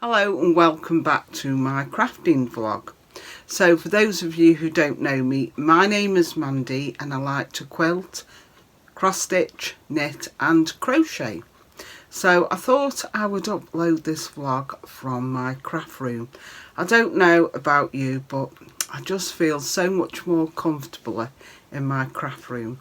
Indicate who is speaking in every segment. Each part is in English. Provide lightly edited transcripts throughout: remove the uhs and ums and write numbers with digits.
Speaker 1: Hello and welcome back to my crafting vlog. So for those of you who don't know me, my name is Mandy and I like to quilt, cross stitch, knit and crochet. So I thought I would upload this vlog from my craft room. I don't know about you, but I just feel so much more comfortable in my craft room.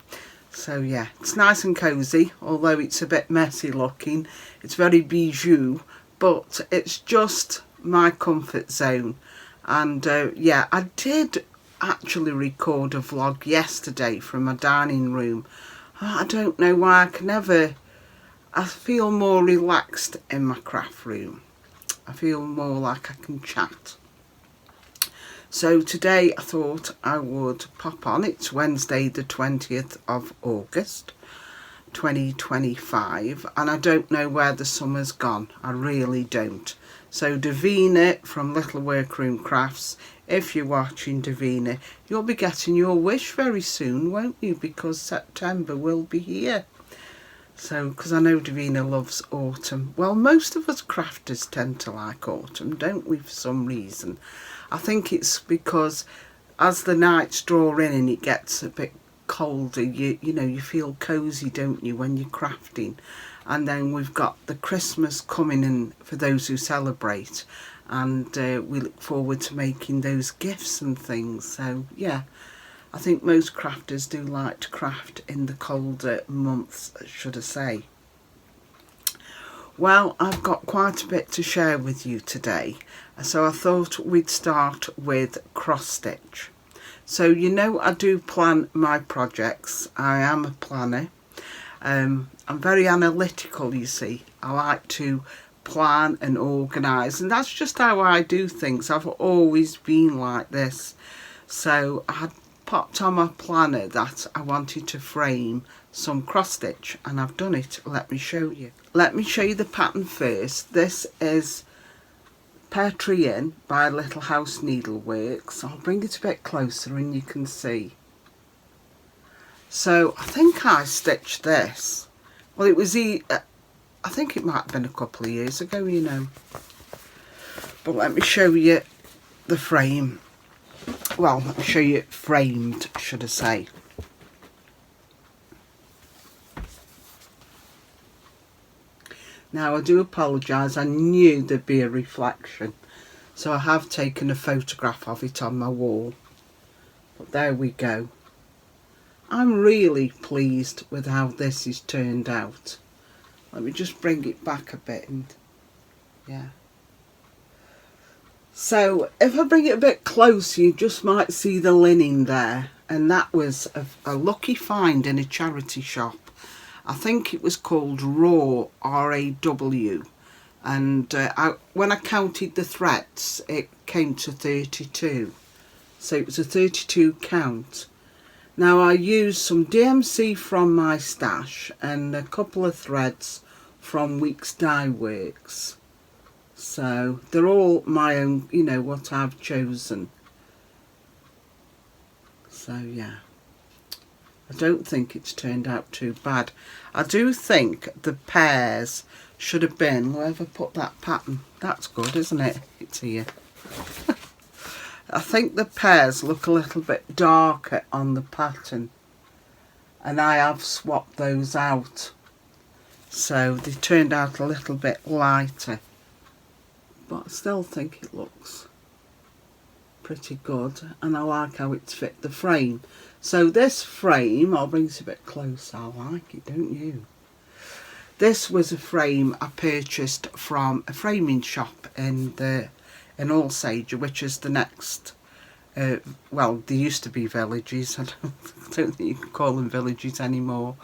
Speaker 1: So yeah, it's nice and cosy, although it's a bit messy looking. It's very bijou, but it's just my comfort zone. And yeah, I did actually record a vlog yesterday from my dining room. I don't know why I feel more relaxed in my craft room. I feel more like I can chat. So today I thought I would pop on. It's Wednesday the 20th of August 2025 and I don't know where the summer's gone. I really don't. So Davina from Little Workroom Crafts, if you're watching Davina, you'll be getting your wish very soon, won't you? Because September will be here. So, because I know Davina loves autumn. Well, most of us crafters tend to like autumn, don't we, for some reason. I think it's because as the nights draw in and it gets a bit colder, you know, you feel cosy, don't you, when you're crafting. And then we've got the Christmas coming in for those who celebrate, and we look forward to making those gifts and things. So yeah, I think most crafters do like to craft in the colder months, should I say. Well, I've got quite a bit to share with you today, so I thought we'd start with cross stitch. So you know, I do plan my projects. I am a planner. I'm very analytical, you see. I like to plan and organise, and that's just how I do things. I've always been like this. So I had popped on my planner that I wanted to frame some cross stitch, and I've done it. Let me show you. Let me show you the pattern first. This is Pear Tree Inn by Little House Needleworks. I'll bring it a bit closer and you can see. So I think I stitched this. Well, it was I think it might have been a couple of years ago, you know. But let me show you the frame. Well, let me show you it framed, should I say. Now I do apologise, I knew there'd be a reflection, so I have taken a photograph of it on my wall. But there we go. I'm really pleased with how this is turned out. Let me just bring it back a bit and yeah. So if I bring it a bit closer, you just might see the linen there, and that was a lucky find in a charity shop. I think it was called Raw, R-A-W, and when I counted the threads it came to 32, so it was a 32 count. Now I used some DMC from my stash and a couple of threads from Weeks Dye Works, so they're all my own, you know, what I've chosen. So yeah, I don't think it's turned out too bad. I do think the pairs should have been, wherever I put that pattern, that's good, isn't it? It's here. I think the pairs look a little bit darker on the pattern, and I have swapped those out, so they turned out a little bit lighter, but I still think it looks pretty good, and I like how it's fit the frame. So this frame, I'll bring it a bit closer, I like it, don't you? This was a frame I purchased from a framing shop in Alsage, which is the next, well, there used to be villages, I don't think you can call them villages anymore.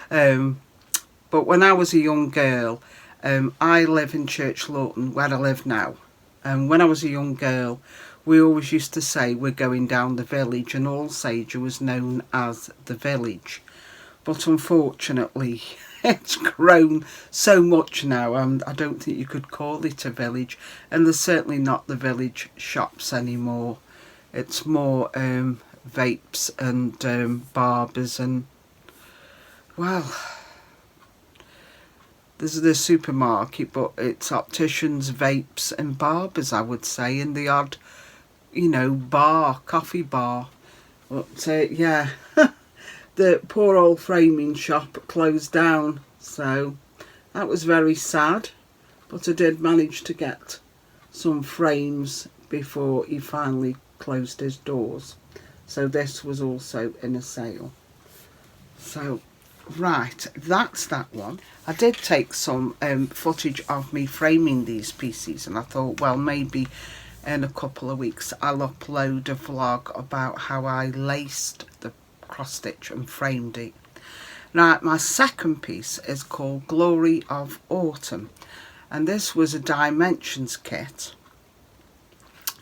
Speaker 1: But when I was a young girl, I live in Church Lawton, where I live now, and when I was a young girl, we always used to say we're going down the village, and Alsage was known as the village. But unfortunately, it's grown so much now, I don't think you could call it a village, and there's certainly not the village shops anymore. It's more vapes and barbers and, well, There's the supermarket, but it's opticians, vapes and barbers, I would say, and the odd, you know, bar, coffee bar. But yeah, the poor old framing shop closed down, so that was very sad. But I did manage to get some frames before he finally closed his doors. So this was also in a sale. So right, that's that one. I did take some footage of me framing these pieces, and I thought, well, maybe in a couple of weeks I'll upload a vlog about how I laced the cross stitch and framed it. Right, my second piece is called Glory of Autumn, and this was a dimensions kit.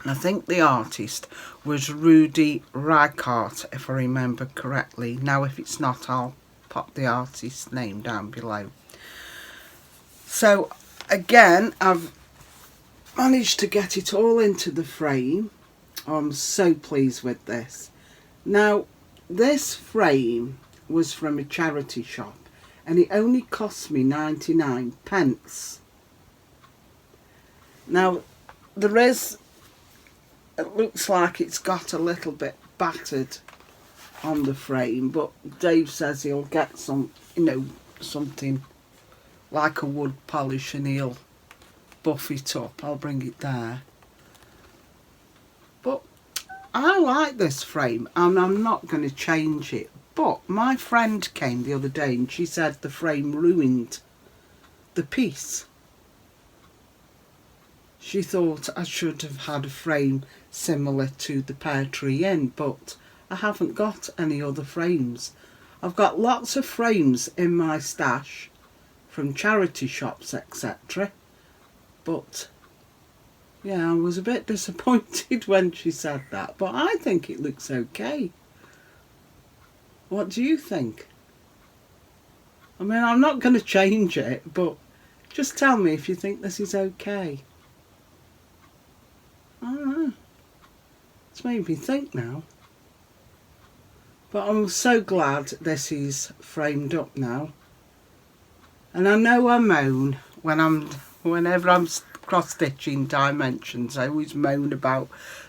Speaker 1: And I think the artist was Rudy Reichart, if I remember correctly. Now if it's not, I'll pop the artist's name down below. So again, I've managed to get it all into the frame. I'm so pleased with this. Now this frame was from a charity shop and it only cost me 99p. Now there is, it looks like it's got a little bit battered on the frame, but Dave says he'll get some, you know, something like a wood polish and he'll buff it up. I'll bring it there. But I like this frame and I'm not going to change it. But my friend came the other day and she said the frame ruined the piece. She thought I should have had a frame similar to the pear tree inn, but I haven't got any other frames. I've got lots of frames in my stash from charity shops, etc. But yeah, I was a bit disappointed when she said that, but I think it looks okay. What do you think? I mean, I'm not going to change it, but just tell me if you think this is okay. I don't know. It's made me think now. But I'm so glad this is framed up now. And I know I moan whenever I'm cross-stitching dimensions. I always moan about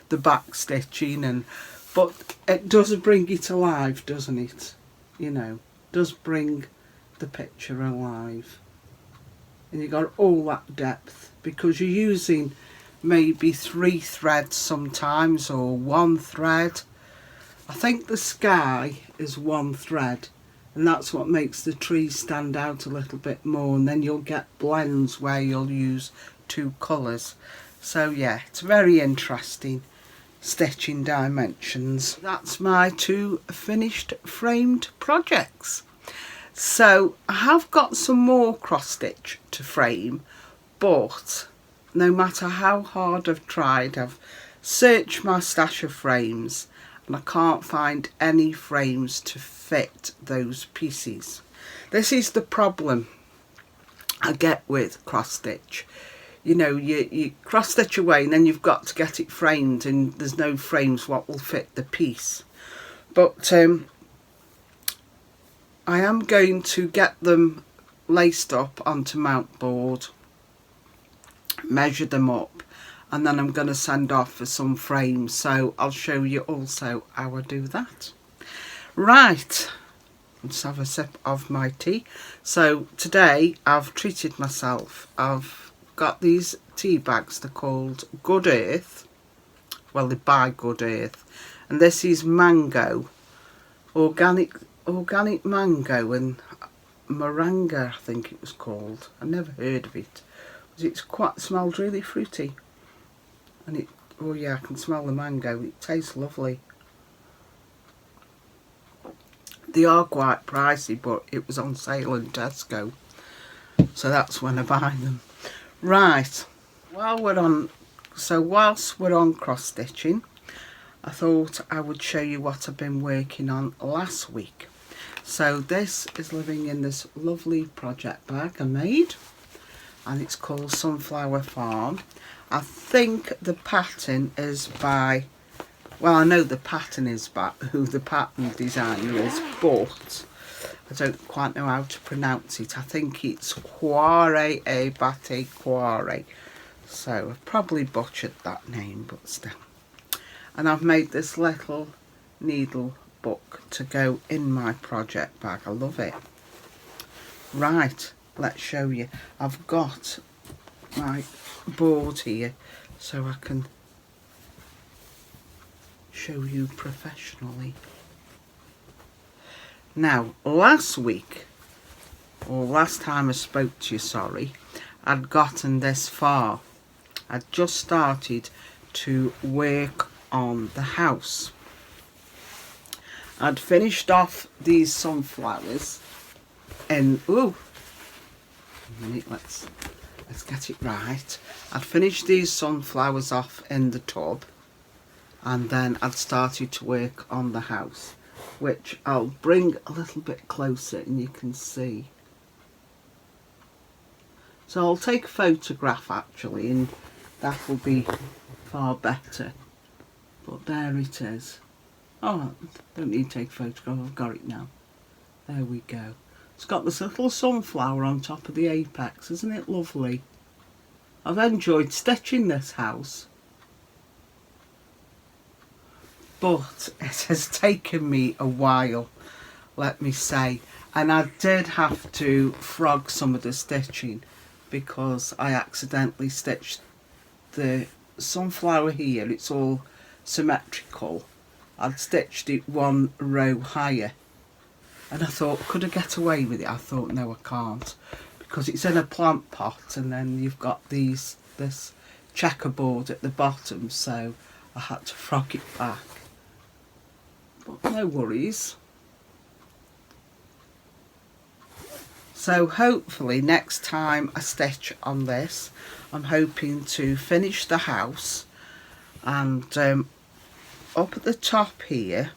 Speaker 1: the back stitching, but it does bring it alive, doesn't it? You know, does bring the picture alive. And you got all that depth because you're using maybe 3 threads sometimes, or 1 thread. I think the sky is 1 thread, and that's what makes the trees stand out a little bit more, and then you'll get blends where you'll use 2 colours. So yeah, it's very interesting stitching dimensions. That's my 2 finished framed projects. So I have got some more cross stitch to frame, but no matter how hard I've tried, I've searched my stash of frames and I can't find any frames to fit those pieces. This is the problem I get with cross stitch. You know, you cross stitch away and then you've got to get it framed, and there's no frames what will fit the piece. But I am going to get them laced up onto mount board, measure them up, and then I'm going to send off for some frames, so I'll show you also how I do that. Right, let's have a sip of my tea. So today I've treated myself. I've got these tea bags, they're called Good Earth, well, they're by Good Earth, and this is mango, organic mango and moringa, I think it was called. I never heard of it. It's quite, smelled really fruity, and it, oh yeah, I can smell the mango. It tastes lovely. They are quite pricey, but it was on sale in Tesco, so that's when I buy them. Right, whilst we're on cross stitching, I thought I would show you what I've been working on last week. So this is living in this lovely project bag I made, and it's called Sunflower Farm. I think the pattern is by, well, I know the pattern is by who the pattern designer is, but I don't quite know how to pronounce it. I think it's Quarry e Batte Quarry. So I've probably butchered that name, but still. And I've made this little needle book to go in my project bag. I love it. Right, let's show you. I've got my board here so I can show you professionally. Now, last week, or last time I spoke to you, sorry, I'd gotten this far. I'd just started to work on the house. I'd finished off these sunflowers and a minute, let's get it right. I'd finished these sunflowers off in the tub, and then I'd started to work on the house, which I'll bring a little bit closer and you can see. So I'll take a photograph actually, and that will be far better. But there it is. Oh, don't need to take a photograph, I've got it now. There we go. It's got this little sunflower on top of the apex, isn't it lovely? I've enjoyed stitching this house, but it has taken me a while, let me say, and I did have to frog some of the stitching because I accidentally stitched the sunflower here. It's all symmetrical. I'd stitched it one row higher, and I thought, could I get away with it? I thought, no, I can't, because it's in a plant pot, and then you've got this checkerboard at the bottom, so I had to frog it back. But no worries. So hopefully next time I stitch on this, I'm hoping to finish the house, and up at the top here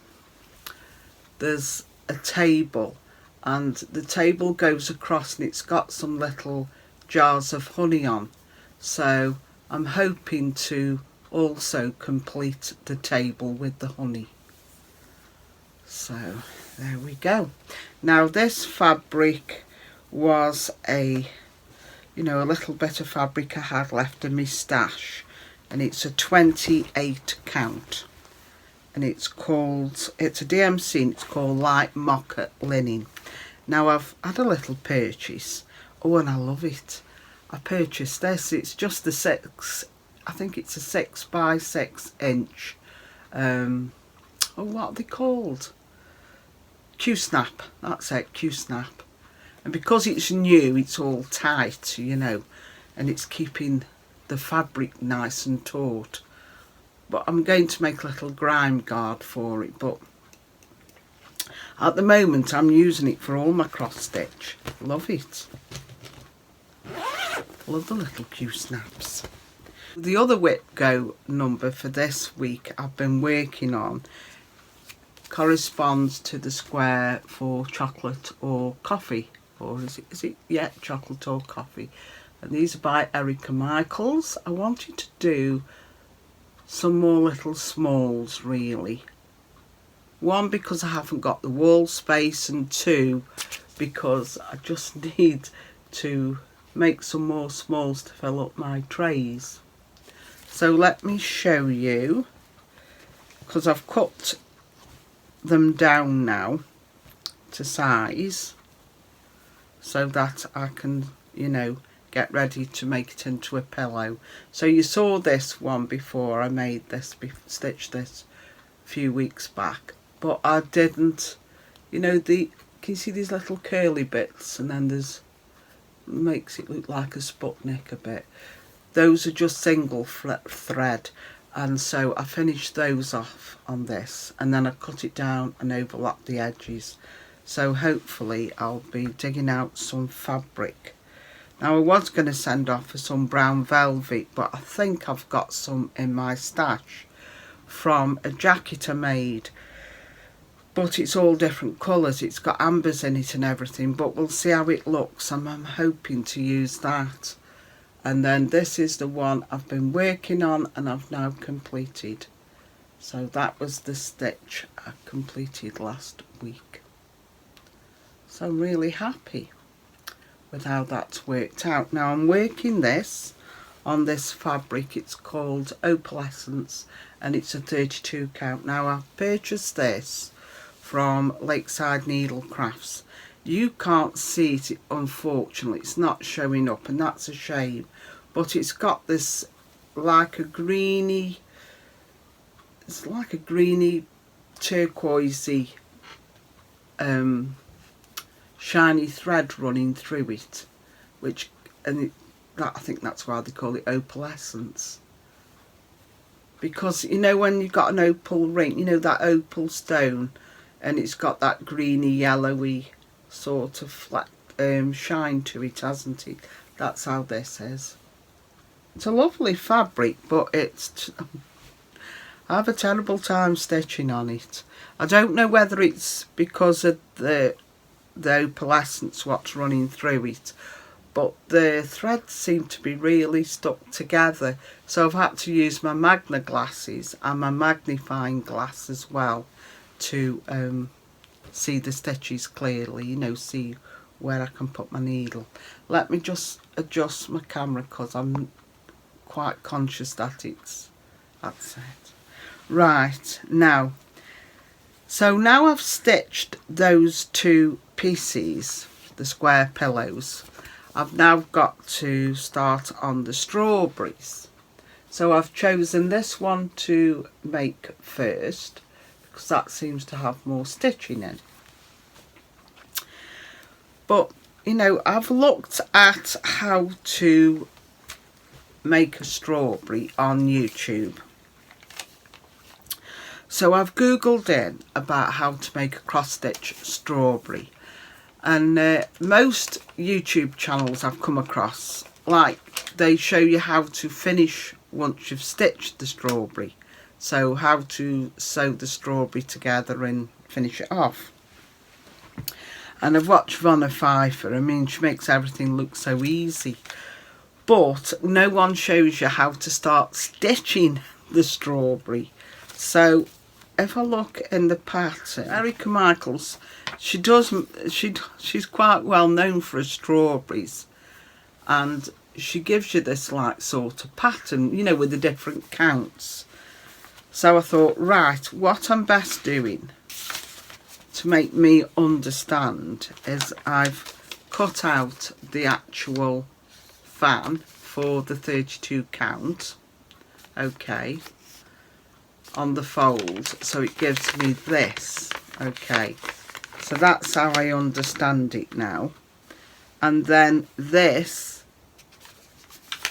Speaker 1: there's a table, and the table goes across and it's got some little jars of honey on, so I'm hoping to also complete the table with the honey. So there we go. Now this fabric was a little bit of fabric I had left in my stash, and it's a 28 count, and it's a DMC, and it's called Light Mocha Linen. Now I've had a little purchase, and I love it. I purchased this. It's just I think it's a 6 by 6 inch what are they called? Q-snap, that's it, Q-snap. And because it's new, it's all tight, and it's keeping the fabric nice and taut. But I'm going to make a little grime guard for it, but at the moment I'm using it for all my cross stitch. Love it. Love the little Q-snaps. The other whip go number for this week I've been working on corresponds to the square for chocolate or coffee, or is it yeah, chocolate or coffee. And these are by Erica Michaels. I wanted to do some more little smalls, really. One, because I haven't got the wall space, and two, because I just need to make some more smalls to fill up my trays. So let me show you, because I've cut them down now to size so that I can, get ready to make it into a pillow. So you saw this one before. I made this, stitched this a few weeks back, but I didn't, can you see these little curly bits, and then makes it look like a Sputnik a bit. Those are just single thread, and so I finished those off on this, and then I cut it down and overlapped the edges. So hopefully I'll be digging out some fabric. Now I was going to send off for some brown velvet, but I think I've got some in my stash from a jacket I made, but it's all different colours. It's got ambers in it and everything, but we'll see how it looks, and I'm hoping to use that. And then this is the one I've been working on and I've now completed. So that was the stitch I completed last week. So I'm really happy with how that's worked out. Now I'm working this on this fabric. It's called Opalescence and it's a 32 count. Now I've purchased this from Lakeside Needle Crafts. You can't see it, unfortunately, it's not showing up, and that's a shame, but it's got this like a greeny, it's like a greeny turquoisey shiny thread running through it, which, and that, I think that's why they call it opalescence, because you know when you've got an opal ring, you know that opal stone, and it's got that greeny yellowy sort of flat shine to it, hasn't it? That's how this is. It's a lovely fabric, but it's I have a terrible time stitching on it. I don't know whether it's because of the opalescence what's running through it, but the threads seem to be really stuck together, so I've had to use my magna glasses and my magnifying glass as well to see the stitches clearly, you know, see where I can put my needle. Let me just adjust my camera because I'm quite conscious that that's it. Right, now, so now I've stitched those two pieces, the square pillows, I've now got to start on the strawberries. So I've chosen this one to make first, because that seems to have more stitching in. But, you know, I've looked at how to make a strawberry on YouTube. So I've googled in about how to make a cross-stitch strawberry. And most YouTube channels I've come across, like, they show you how to finish once you've stitched the strawberry. So how to sew the strawberry together and finish it off. And I've watched Vanna Pfeiffer. I mean, she makes everything look so easy. But no one shows you how to start stitching the strawberry. So if I look in the pattern, Erica Michaels, she's quite well known for her strawberries. And she gives you this like sort of pattern, you know, with the different counts. So I thought, right, what I'm best doing to make me understand is I've cut out the actual fan for the 32 count, okay, on the fold, so it gives me this, okay, so that's how I understand it now. And then this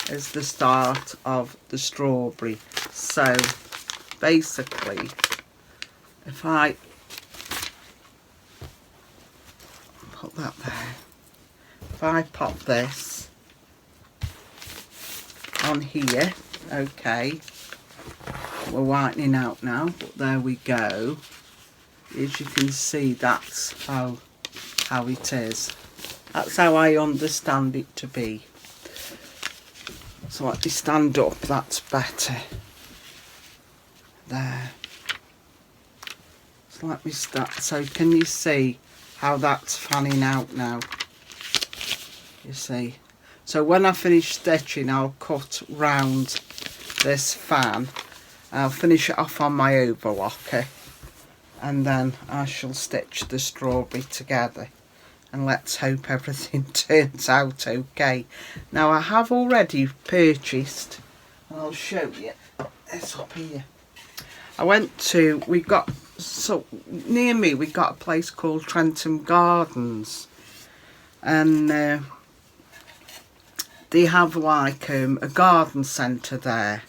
Speaker 1: is the start of the strawberry. So basically, if I put that there, if I pop this on here, okay, we're whitening out now, but there we go. As you can see, that's how it is. That's how I understand it to be. So let me stand up, that's better. There. So let me start. So can you see how that's fanning out now? You see. So when I finish stitching, I'll cut round this fan. I'll finish it off on my overlocker. And then I shall stitch the strawberry together. And let's hope everything turns out okay. Now I have already purchased, and I'll show you this up here. I went to, near me we got a place called Trentham Gardens, and they have like a garden centre there.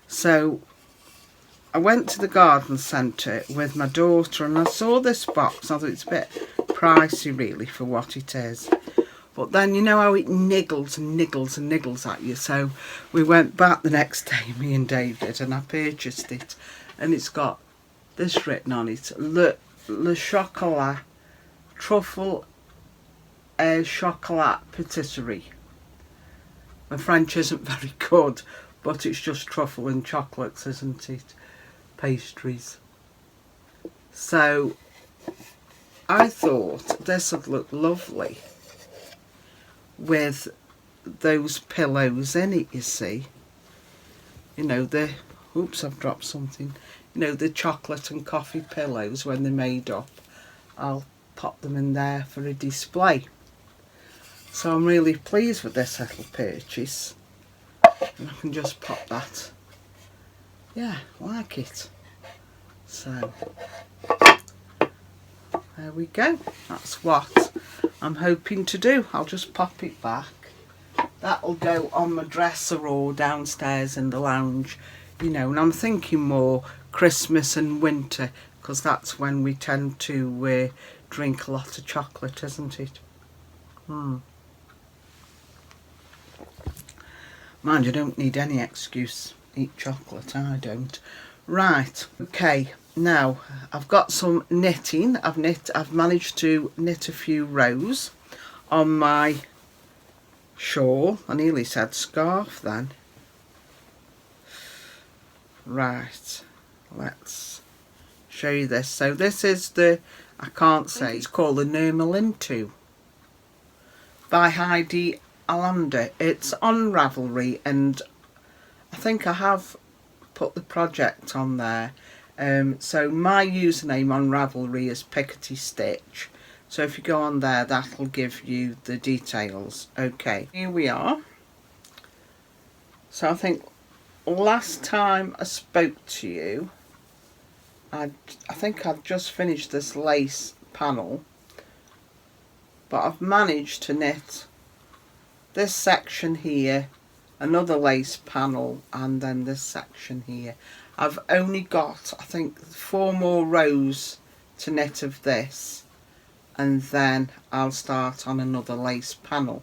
Speaker 1: So I went to the garden centre with my daughter and I saw this box. I thought it's a bit pricey really for what it is, but then you know how it niggles and niggles and niggles at you, so we went back the next day, me and David, and I purchased it, and it's got this written on it: Le Chocolat Truffle Chocolat Patisserie. My French isn't very good, but it's just truffle and chocolates, isn't it? Pastries. So I thought this would look lovely with those pillows in it, you see. You know, the, oops, I've dropped something. You know, the chocolate and coffee pillows when they're made up. I'll pop them in there for a display. So I'm really pleased with this little purchase. And I can just pop that. Yeah, like it. So, there we go. That's what I'm hoping to do. I'll just pop it back. That'll go on my dresser or downstairs in the lounge, you know, and I'm thinking more Christmas and winter, because that's when we tend to drink a lot of chocolate, isn't it? Mind you, don't need any excuse. Eat chocolate, I don't. Right, okay, now I've got some knitting. I've managed to knit a few rows on my shawl. I nearly said scarf then. Right, let's show you this. So this is the, I can't say, it's called the Nurmalintu by Heidi Alander. It's on Ravelry, and I think I have put the project on there. So my username on Ravelry is Pickety Stitch. So if you go on there, that'll give you the details. Okay, here we are. So I think last time I spoke to you, I think I've just finished this lace panel, but I've managed to knit this section here, another lace panel, and then this section here. I've only got, I think, 4 more rows to knit of this, and then I'll start on another lace panel.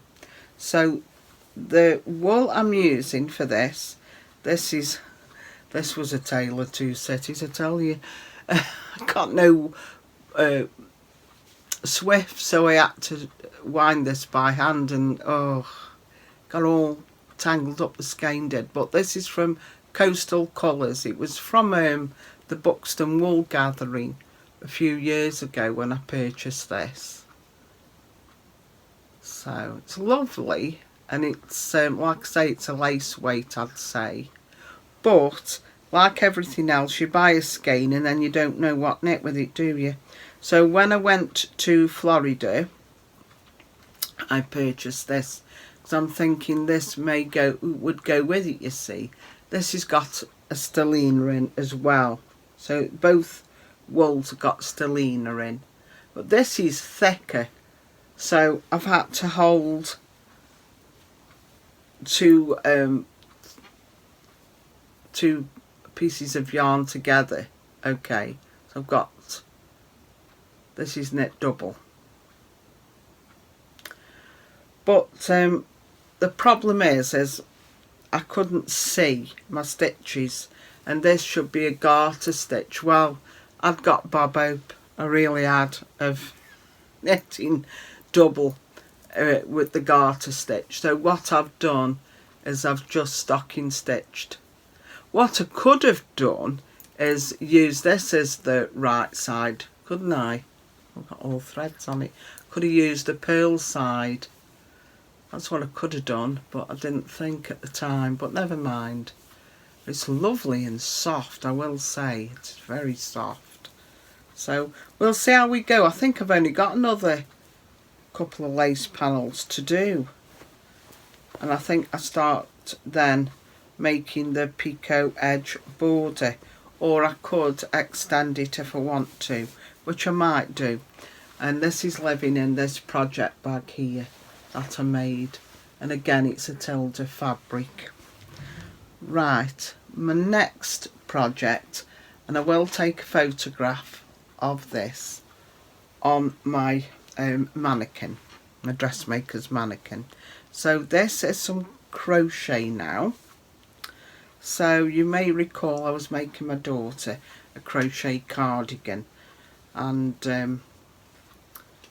Speaker 1: So the wool I'm using for this was a tale of two cities, I tell you. I got no swift, so I had to wind this by hand, and oh, got all tangled up the skein did. But this is from Coastal Colours. It was from the Buxton Wool Gathering a few years ago when I purchased this. So it's lovely, and it's like I say, it's a lace weight, I'd say. But like everything else, you buy a skein and then you don't know what knit with it, do you? So when I went to Florida, I purchased this because I'm thinking this would go with it, you see. This has got a stellina in as well. So both wools have got stellina in. But this is thicker. So I've had to hold two pieces of yarn together. Okay, so I've got, this is knit double. But the problem is I couldn't see my stitches, and this should be a garter stitch. Well, I'd got bob hope, I really had, of knitting double with the garter stitch. So what I've done is I've just stocking stitched. What I could have done is use this as the right side, couldn't I? I've got all threads on it. Could have used the purl side. That's what I could have done, but I didn't think at the time. But never mind. It's lovely and soft, I will say. It's very soft. So we'll see how we go. I think I've only got another couple of lace panels to do. And I think I start then making the picot edge border, or I could extend it if I want to, which I might do. And this is living in this project bag here that I made, and again it's a TILDA fabric. Right, my next project, and I will take a photograph of this on my mannequin, my dressmaker's mannequin. So this is some crochet now. So you may recall I was making my daughter a crochet cardigan, and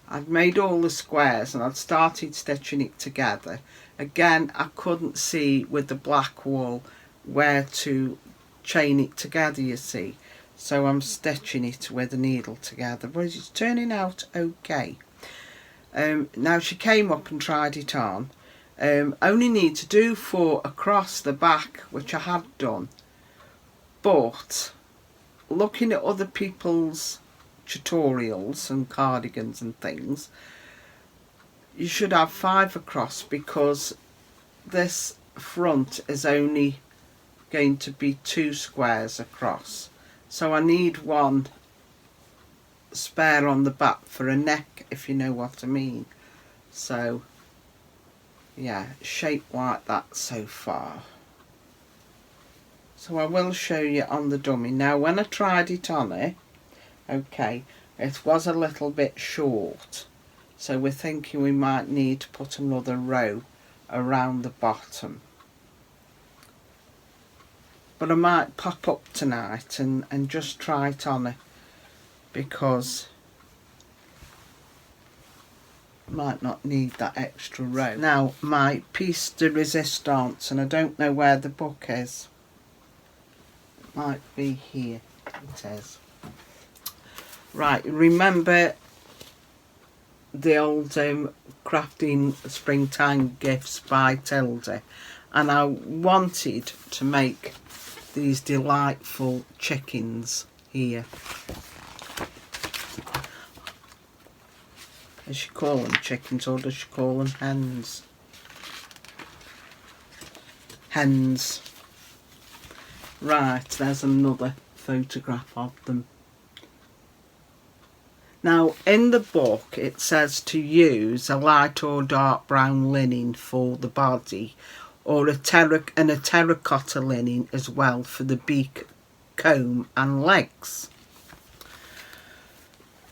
Speaker 1: I'd made all the squares and I'd started stitching it together. Again, I couldn't see with the black wool where to chain it together, you see. so I'm stitching it with a needle together, but it's turning out okay. Now she came up and tried it on. Only need to do 4 across the back, which I had done, but looking at other people's tutorials and cardigans and things, you should have 5 across, because this front is only going to be 2 squares across, so I need 1 spare on the back for a neck, if you know what I mean. So yeah, shaped like that so far. So I will show you on the dummy. Now when I tried it on it, okay, it was a little bit short, so we're thinking we might need to put another row around the bottom. But I might pop up tonight and just try it on it, because I might not need that extra row. Now my piece de resistance, and I don't know where the book is. It might be here. It is. Right, remember the old crafting springtime gifts by TILDA, and I wanted to make these delightful chickens here. Does she call them chickens, or does she call them hens? Hens. Right, there's another photograph of them. Now in the book it says to use a light or dark brown linen for the body, or a terracotta linen as well for the beak, comb and legs.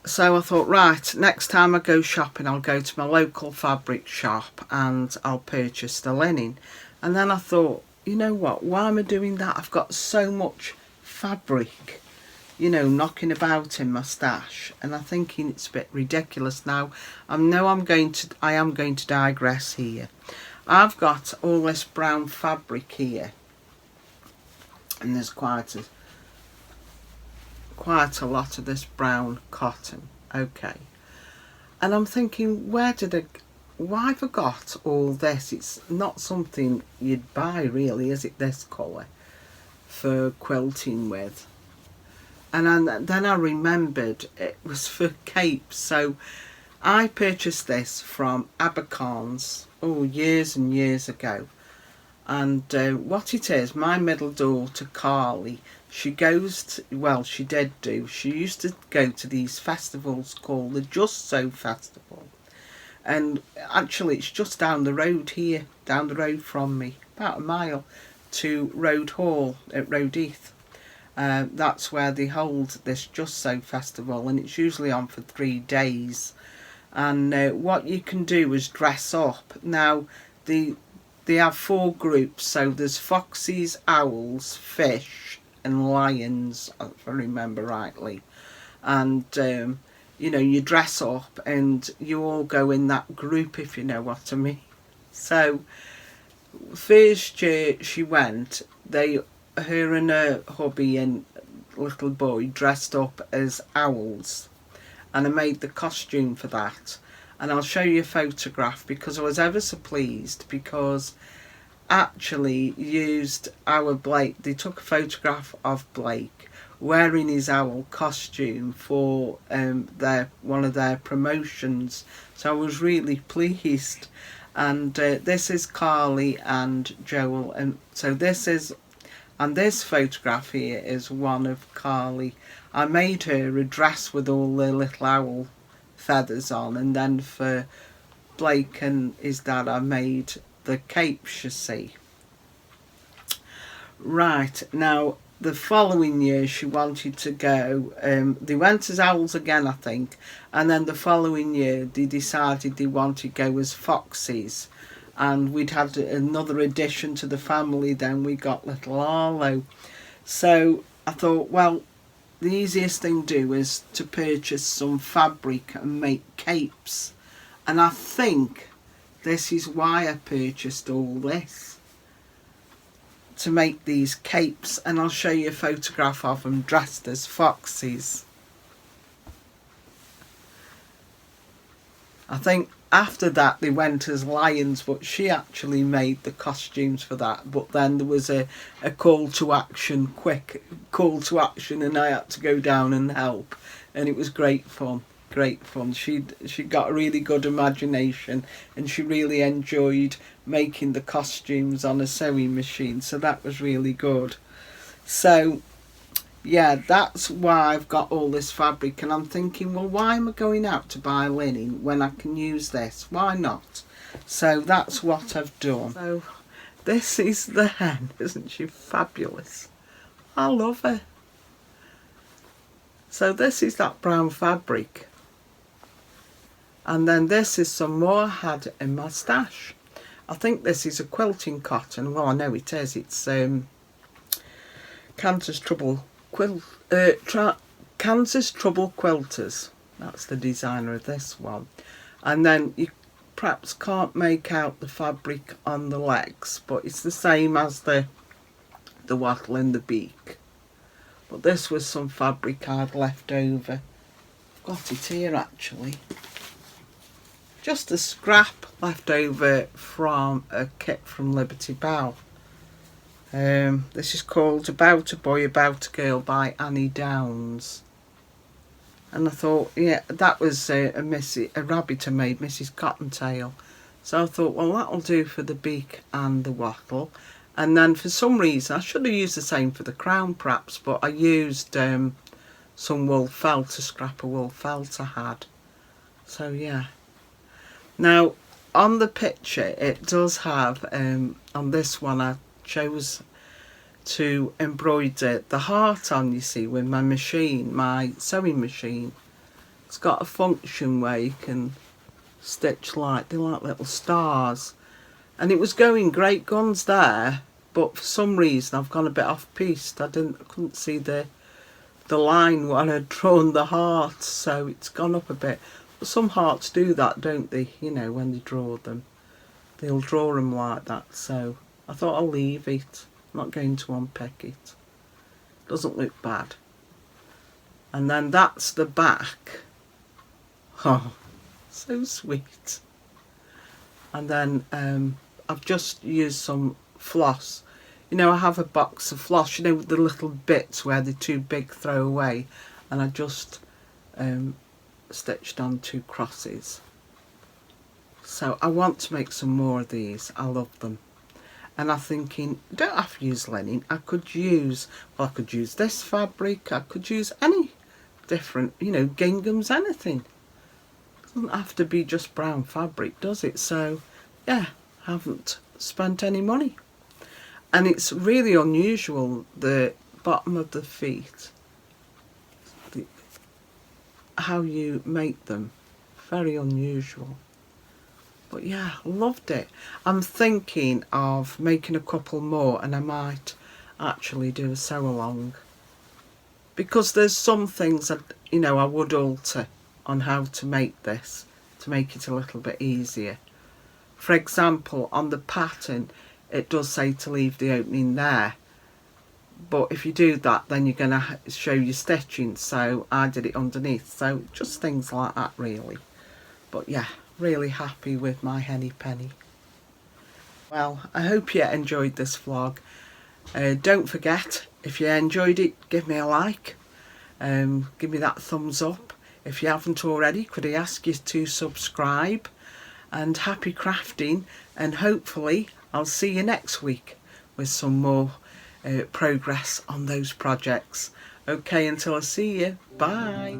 Speaker 1: So I thought, right, next time I go shopping I'll go to my local fabric shop and I'll purchase the linen. And then I thought, you know what, why am I doing that? I've got so much fabric, you know, knocking about in my stash, and I'm thinking it's a bit ridiculous. Now I know I am going to digress here. I've got all this brown fabric here, and there's quite a lot of this brown cotton, okay, and I'm thinking, why have I got all this? It's not something you'd buy really, is it, this colour for quilting with? And then I remembered it was for capes, so I purchased this from Abercorn's, years and years ago. And what it is, my middle daughter Carly, she goes to, well, she used to go to these festivals called the Just So Festival, and actually it's just down the road here, down the road from me, about a mile, to Road Hall at Roadeath. That's where they hold this Just So Festival, and it's usually on for 3 days. And what you can do is dress up. Now they have 4 groups, so there's foxes, owls, fish and lions, if I remember rightly. And you know, you dress up and you all go in that group, if you know what I mean. So first year she went, her and her hubby and little boy dressed up as owls, and I made the costume for that, and I'll show you a photograph, because I was ever so pleased, because actually used our Blake, they took a photograph of Blake wearing his owl costume for one of their promotions, so I was really pleased. And this is Carly and Joel, and so this photograph here is one of Carly. I made her a dress with all the little owl feathers on, and then for Blake and his dad I made the capes, you see. Right, now the following year she wanted to go, they went as owls again I think, and then the following year they decided they wanted to go as foxes, and we'd had another addition to the family then, we got little Arlo. So I thought, well, the easiest thing to do is to purchase some fabric and make capes, and I think this is why I purchased all this. to make these capes, and I'll show you a photograph of them dressed as foxes. I think after that they went as lions, but she actually made the costumes for that. But then there was a call to action, quick call to action, and I had to go down and help, and it was great fun. Great fun. She got a really good imagination, and she really enjoyed making the costumes on a sewing machine, so that was really good. So yeah, that's why I've got all this fabric, and I'm thinking, well, why am I going out to buy linen when I can use this? Why not? So that's what I've done. So this is the hen. Isn't she fabulous? I love her. So this is that brown fabric, and then this is some more I had in my stash. I think this is a quilting cotton. Well, I know it is. It's Kansas Trouble Kansas Trouble Quilters. That's the designer of this one. And then you perhaps can't make out the fabric on the legs, but it's the same as the wattle in the beak. But this was some fabric I'd left over. I've got it here actually. Just a scrap left over from a kit from Liberty Bell. This is called About a Boy, About a Girl by Annie Downs. And I thought, yeah, that was a rabbit I made, Mrs. Cottontail. So I thought, well, that'll do for the beak and the wattle. And then for some reason, I should have used the same for the crown perhaps, but I used some wool felt, a scrap of wool felt I had. So yeah. Now, on the picture, it does have, on this one, I chose to embroider the heart on, you see, with my machine, my sewing machine. It's got a function where you can stitch like, they're like little stars. And it was going great guns there, but for some reason I've gone a bit off piste. I couldn't see the line where I'd drawn the heart, so it's gone up a bit. Some hearts do that, don't they? You know, when they draw them, they'll draw them like that. So I thought I'll leave it. I'm not going to unpick it. Doesn't look bad. And then that's the back. Oh, so sweet. And then I've just used some floss. You know, I have a box of floss, you know, the little bits where they're too big, throw away. And I just stitched on 2 crosses. So I want to make some more of these. I love them. And I'm thinking, I don't have to use linen. I could use this fabric. I could use any different, you know, ginghams, anything. It doesn't have to be just brown fabric, does it? So yeah, haven't spent any money. And it's really unusual, the bottom of the feet, how you make them. Very unusual. But yeah, loved it. I'm thinking of making a couple more, and I might actually do a sew along, because there's some things that, you know, I would alter on how to make this to make it a little bit easier. For example, on the pattern it does say to leave the opening there, but if you do that then you're going to show your stitching, so I did it underneath. So just things like that really. But yeah, really happy with my henny penny. Well, I hope you enjoyed this vlog. Don't forget, if you enjoyed it, give me a like. Give me that thumbs up. If you haven't already, could I ask you to subscribe? And happy crafting, and hopefully I'll see you next week with some more progress on those projects. Okay, until I see you, bye.